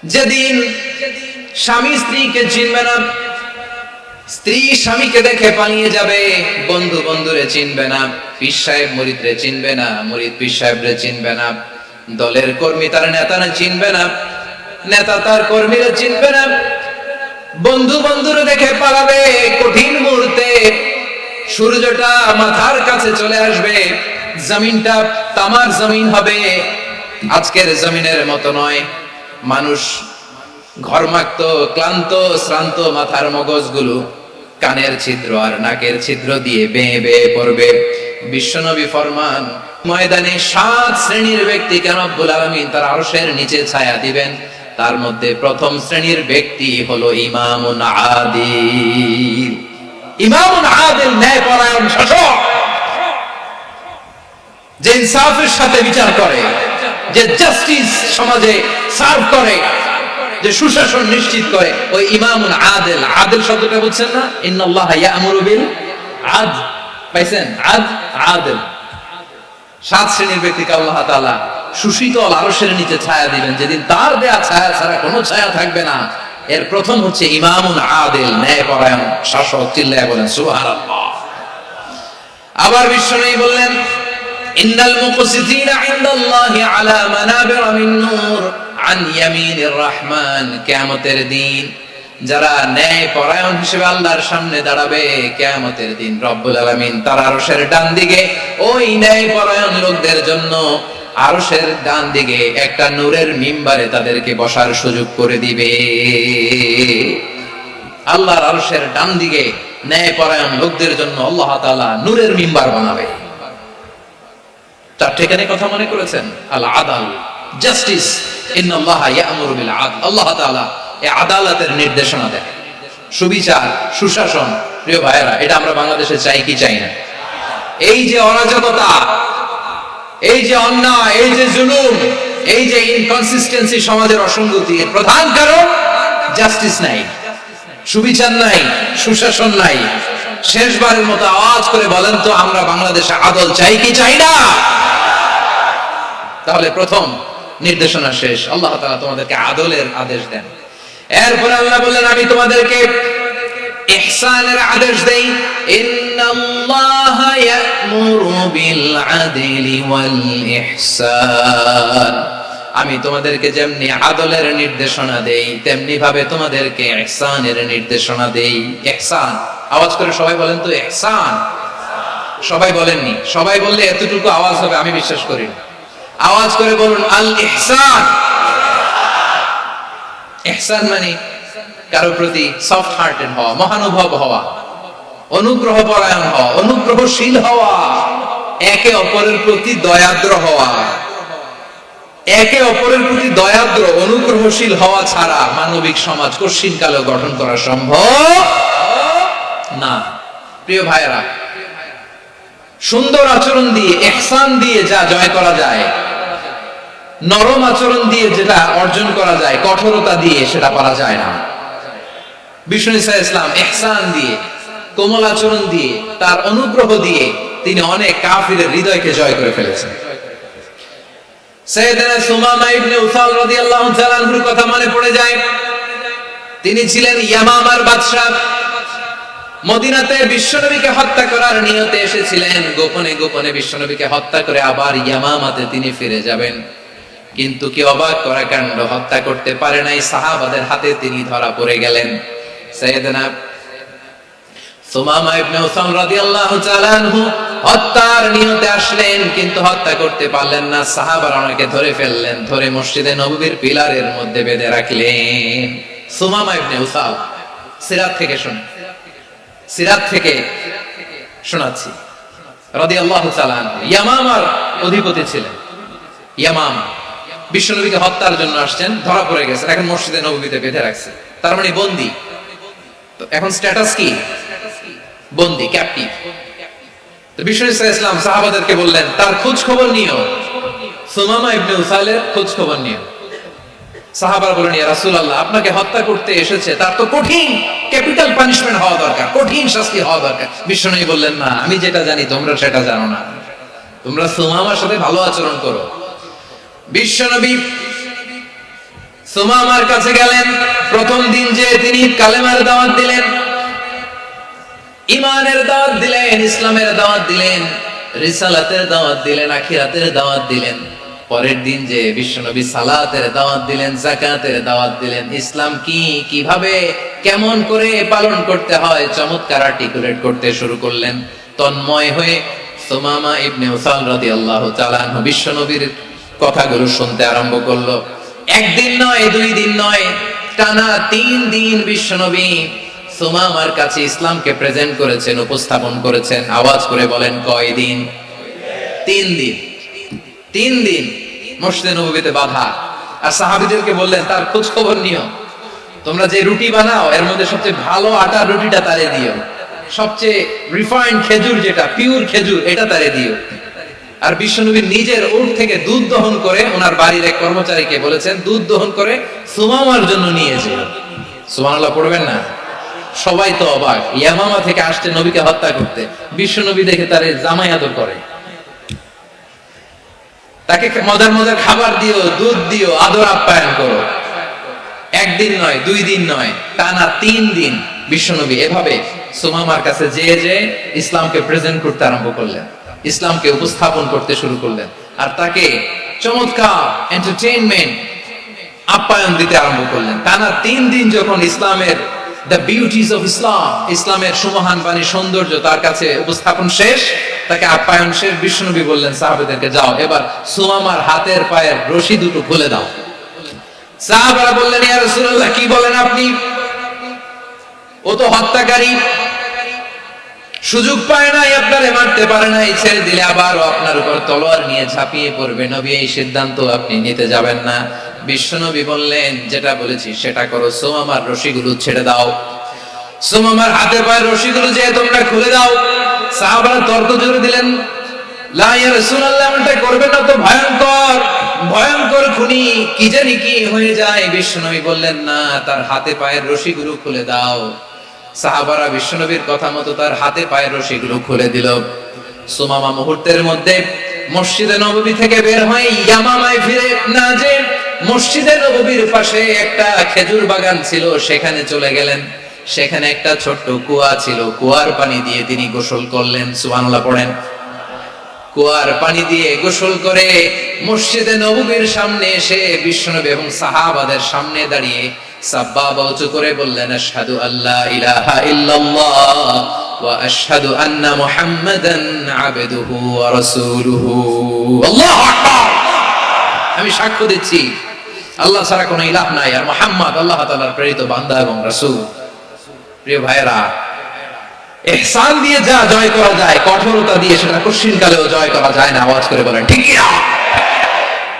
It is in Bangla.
যেদিন স্বামী স্ত্রীকে চিনবে না, স্ত্রী স্বামীকে দেখে পালিয়ে যাবে, বন্ধু বন্ধুরে চিনবে না, পীর সাহেব মুরিদরে চিনবে না, মুরিদ পীর সাহেবরে চিনবে না, দলের কর্মী তার নেতারা চিনবে না, নেতা তার কর্মীরা চিনবে না, বন্ধু বন্ধুরে দেখে পালাবে। কঠিন মুহূর্তে সূর্যটা মাথার কাছে চলে আসবে, জমিনটা তামার জমিন হবে, আজকের জমিনের মতো নয়। মানুষ ঘর্মাক্ত, ক্লান্ত, শ্রান্ত মাথার মগজগুলো কানের ছিদ্র আর নাকের ছিদ্র দিয়ে বেয়ে বেয়ে পড়বে। বিশ্বনবী ফরমান, ময়দানে 7 শ্রেণীর ব্যক্তিকে রব্বুল আলামিন তার আরশের নিচে ছায়া দিবেন। তার মধ্যে প্রথম শ্রেণীর ব্যক্তি হলো ইমামুন আদিল। ইমামুন আদিল, ন্যায়পরায়ণ শাসক, যে ইনসাফের সাথে বিচার করে, যে জাস্টিস সমাজে সার্ভ করে, যে সুশাসন নিশ্চিত করে, ওই ইমামুন আদিল। আদিল শব্দটা বুঝছেন না? ইন্নাল্লাহা ইয়া'মুরু বিল আদল। পাইছেন? আদিল। 7 শ্রেণীর ব্যক্তিকে আল্লাহ তাআলা সুশীতল আরশের নিচে ছায়া দিবেন, যেদিন তার দেয়া ছায়া ছাড়া কোনো ছায়া থাকবে না। এর প্রথম হচ্ছে ইমামুন আদিল, ন্যায়পরায়ণ শাসক। চিল্লায় বলেন সুবহানাল্লাহ। আবার বিশ্বনবী বললেন, ইন্নাল মুকসিতিনা ইনদাল্লাহি আলা মানাবির মিন নূর আন ইয়ামিনির রহমান। কিয়ামতের দিন যারা ন্যায়পরায়ণ হিসেবে আল্লাহর সামনে দাঁড়াবে, কিয়ামতের দিন রব্বুল আলামিন তার আরশের ডান দিকে ওই ন্যায়পরায়ণ লোকদের জন্য আরশের ডান দিকে একটা নূরের মিম্বারে তাদেরকে বসার সুযোগ করে দিবে। আল্লাহর আরশের ডান দিকে ন্যায়পরায়ণ লোকদের জন্য আল্লাহ তাআলা নূরের মিম্বার বানাবে। 4 ঠিকানে কথা মনে করেছেন? আল আদাল, জাস্টিস। ইন্নাল্লাহা ইয়া'মুরু বিল আদল। আল্লাহ তাআলা এই আদালতের নির্দেশনা দেন, সুবিচার, সুশাসন। প্রিয় ভাইয়েরা, এটা আমরা বাংলাদেশে চাই কি চাই না? এই যে অরাজকতা, এই যে অন্যায়, এই যে জুলুম, এই যে ইনকনসিস্টেন্সি সমাজের অসঙ্গতি, এর প্রধান কারণ জাস্টিস নাই, সুবিচার নাই, সুশাসন নাই। শেষবারের মতো আওয়াজ করে বলেন তো, আমরা বাংলাদেশে আদল চাই কি চাই না? তাহলে প্রথম নির্দেশনা শেষ, আল্লাহ তাআলা তোমাদেরকে আদলের আদেশ দেন। এরপর আল্লাহ বললেন, আমি তোমাদেরকে ইহসানের আদেশ দেই। ইন্নাল্লাহা ইয়া'মুরু বিল আদলি ওয়াল ইহসান। আমি তোমাদেরকে যেমনি আদলের নির্দেশনা দেই, তেমনি ভাবে তোমাদেরকে ইহসানের নির্দেশনা দেই। ইহসান, আওয়াজ করে সবাই বলেন তো ইহসান। সবাই বলেননি? সবাই বললে এতটুকু আওয়াজ হবে আমি বিশ্বাস করি না। আওয়াজ করে বলুন আল ইহসান। ইহসান মানে কারো প্রতি সফট হার্টেড হওয়া, মহানুভব হওয়া, অনুগ্রহ পরায়ণ হওয়া, অনুগ্রহশীল হওয়া, একে অপরের প্রতি দয়াদ্র হওয়া। একে অপরের প্রতি দয়াদ্র, অনুগ্রহশীল হওয়া ছাড়া মানবিক সমাজ কশিনকালেও গঠন করা সম্ভব না। প্রিয় ভাইয়েরা, সুন্দর আচরণ দিয়ে, ইহসান দিয়ে যা জয় করা যায়, নরম আচরণ দিয়ে যেটা অর্জন করা যায়, কঠোরতা দিয়ে সেটা পারা যায় না। বিষ্ণু ঈসা ইসলাম ইহসান দিয়ে, কোমল আচরণ দিয়ে, তার অনুগ্রহ দিয়ে তিনি অনেক কাফিরের হৃদয়কে জয় করে ফেলেছেন। সাইয়েদনা সুমামা ইবনে উসাল রাদিয়াল্লাহু তাআলা আনহুর কথা মনে পড়ে যায়। তিনি ছিলেন ইয়ামামার বাদশা। মদিনাতে বিশ্বনবীকে হত্যা করার নিয়তে এসেছিলেন, গোপনে গোপনে বিশ্বনবীকে হত্যা করে আবার ইয়ামামাতে তিনি ফিরে যাবেন। কিন্তু কি অবাক করা কাণ্ড, হত্যা করতে পারে নাই, সাহাবাদের হাতে তিনি ধরা পড়ে গেলেন। সাইয়েদনা সুমামা ইবনে উসাল রাদিয়াল্লাহু তাআলা আনহু হত্যার নিয়তে আসলেন, কিন্তু হত্যা করতে পারলেন না। সাহাবারা ওনাকে ধরে ফেললেন, ধরে মসজিদে নববীর পিলারের মধ্যে বেঁধে রাখলেন। সুমামা ইবনে উসাল, সিরাত থেকে শুনুন, সিরাত থেকে শোনাচ্ছি। রাদিয়াল্লাহু তাআলা আনহু ইয়ামামার অধিপতি ছিলেন। ইয়ামামা বিশ্বনবীকে হত্যার জন্য আসছেন, ধরা পড়ে গেছেন, এখন মসজিদে নববীতে বেঁধে রাখছে, তার মানে বন্দী। তো এখন স্ট্যাটাস কি? বন্দী, ক্যাপটিভ। তো বিষ্ণু ঈসা ইসলাম সাহাবাদেরকে বললেন, তার খোঁজ খবর নিও, সুমামা ইবনে উসালের খোঁজ খবর নিও। সাহাবারা বলেন, ইয়া রাসূলুল্লাহ, আপনাকে হত্যা করতে এসেছে, তার তো কঠিন ক্যাপিটাল পানিশমেন্ট হওয়া দরকার, কঠিন শাস্তি হওয়া দরকার। বিশ্বনবী বললেন, না, আমি যেটা জানি তোমরা সেটা জানো না, তোমরা সুমামার সাথে ভালো আচরণ করো। বিশ্বনবী সুমামার কাছে গেলেন। প্রথম দিন যে তিনি কালেমার দাওয়াত দিলেন, ইমানের দাওয়াত দিলেন, ইসলামের দাওয়াত দিলেন, রিসালাতের দাওয়াত দিলেন, আখিরাতের দাওয়াত দিলেন। পরের দিন যে বিশ্বনবী সালাতের দাওয়াত দিলেন, যাকাতের দাওয়াত দিলেন, ইসলাম কি, কিভাবে, কেমন করে পালন করতে হয় চমৎকার আর্টিকুলেট করতে শুরু করলেন। তন্ময় হয়ে সুমামা ইবনে উসাল রাদিয়াল্লাহু তাআলা আনহু বিশ্বনবীর কথাগুলো শুনতে আরম্ভ করলো। একদিন নয়, দুই দিন নয়, টানা 3 দিন বিশ্বনবী সুমামার কাছে ইসলামকে প্রেজেন্ট করেছেন, উপস্থাপন করেছেন। আওয়াজ করে বলেন, কয় দিন? 3 দিন। 3 দিন মসজিদে নববীতে বাধা। আর সাহাবীদেরকে বললেন, তার খোঁজ খবর নিও, তোমরা যে রুটি বানাও এর মধ্যে সবচেয়ে ভালো আটার রুটিটা তারে দিও, সবচেয়ে রিফাইন্ড খেজুর, যেটা পিওর খেজুর, এটা তারে দিও। আর বিশ্বনবী নিজের উট থেকে দুধ দহন করে ওনার বাড়ির এক কর্মচারীকে বলেছেন, দুধ দহন করে সুমামার জন্য নিয়ে যেও। সুবহানাল্লাহ পড়বেন না? সবাই তো অবাক, ইয়ামামা থেকে আসছে নবীকে হত্যা করতে, বিশ্বনবী দেখে তারে জামাই আদর করে, তাকে মজার মজার খাবার দিও, দুধ দিও, আদর আপ্যায়ন করো। একদিন নয়, 2 দিন নয়, টানা 3 দিন বিশ্বনবী এভাবে সুমামার কাছে যে ইসলামকে প্রেজেন্ট করতে আরম্ভ করলেন, ইসলামকে উপস্থাপন করতে শুরু করলেন। আর তাকে চমৎকার এন্টারটেইনমেন্ট, আপ্যায়ন দিতে আরম্ভ করলেন। টানা 3 দিন যখন ইসলামের দ্য বিউটিজ অফ ইসলাম, ইসলামের সুমহান বাণী, সৌন্দর্য তার কাছে উপস্থাপন শেষ, তাকে আপ্যায়ন শেষ, বিশ্বনবী বললেন সাহাবাদেরকে, যাও এবার সুমামার হাতের পায়ের রশি দুটো খুলে দাও। সাহাবারা বললেন, ইয়া রাসূলুল্লাহ, কি বলেন আপনি? ও তো হত্যাকারী, সুযোগ পায় নাই, আপনারে মারতে পারে নাই, ছেড়ে দিলে আবারও আপনার উপর তলোয়ার নিয়ে ঝাঁপিয়ে পড়বে। নবী, এই সিদ্ধান্ত আপনি নিতে যাবেন না। বিশ্বনবী বললেন, যেটা বলেছি সেটা করো, সুমামার রশিগুলো ছেড়ে দাও, সুমামার হাতে পায়ের রশিগুলো যে তোমরা খুলে দাও। সাহাবারা তর্ক জোরে দিলেন, লা ইয়া রাসূলুল্লাহ, এমনটা করবেন না তো, ভয়ঙ্কর ভয়ঙ্কর খুনি, কি জানি কি হয়ে যায়। বিশ্বনবী বললেন, না, তার হাতে পায়ের রশিগুলো খুলে দাও। সাহাবারা বিশ্বনবীর কথা মতো তার হাতে পায়ের রশিগুলো খুলে দিল। সুমামা মুহূর্তের মধ্যে মসজিদে নববী থেকে বের হয়ে ইয়ামামায় ফিরে না যে মসজিদে নববীর পাশে একটা খেজুর বাগান ছিল, সেখানে চলে গেলেন। সেখানে একটা ছোট্ট কুয়া ছিল, কুয়ার পানি দিয়ে তিনি গোসল করলেন। সুবহানাল্লাহ পড়েন। কুয়ার পানি দিয়ে গোসল করে মসজিদে নববীর সামনে এসে বিশ্বনবী এবং সাহাবাদের সামনে দাঁড়িয়ে সাব্বাবা উঁচু করে বললেন, আশহাদু আল্লা ইলাহা ইল্লাল্লাহ ওয়া আশহাদু আন্না মুহাম্মাদান আবদুহু ওয়া রাসূলুহু। আল্লাহু আকবার। আমি সাক্ষ্য দিচ্ছি আল্লাহ ছাড়া কোনো ইলাহ নাই, আর মুহাম্মদ আল্লাহ তাআলার প্রেরিত বান্দা এবং রাসূল। প্রিয় ভাইরা, ইহসান দিয়ে যা জয় করা যায়, কঠোরতা দিয়ে সেটা কঠিন কালেও জয় করা যায় না। আওয়াজ করে বলেন ঠিক কি না?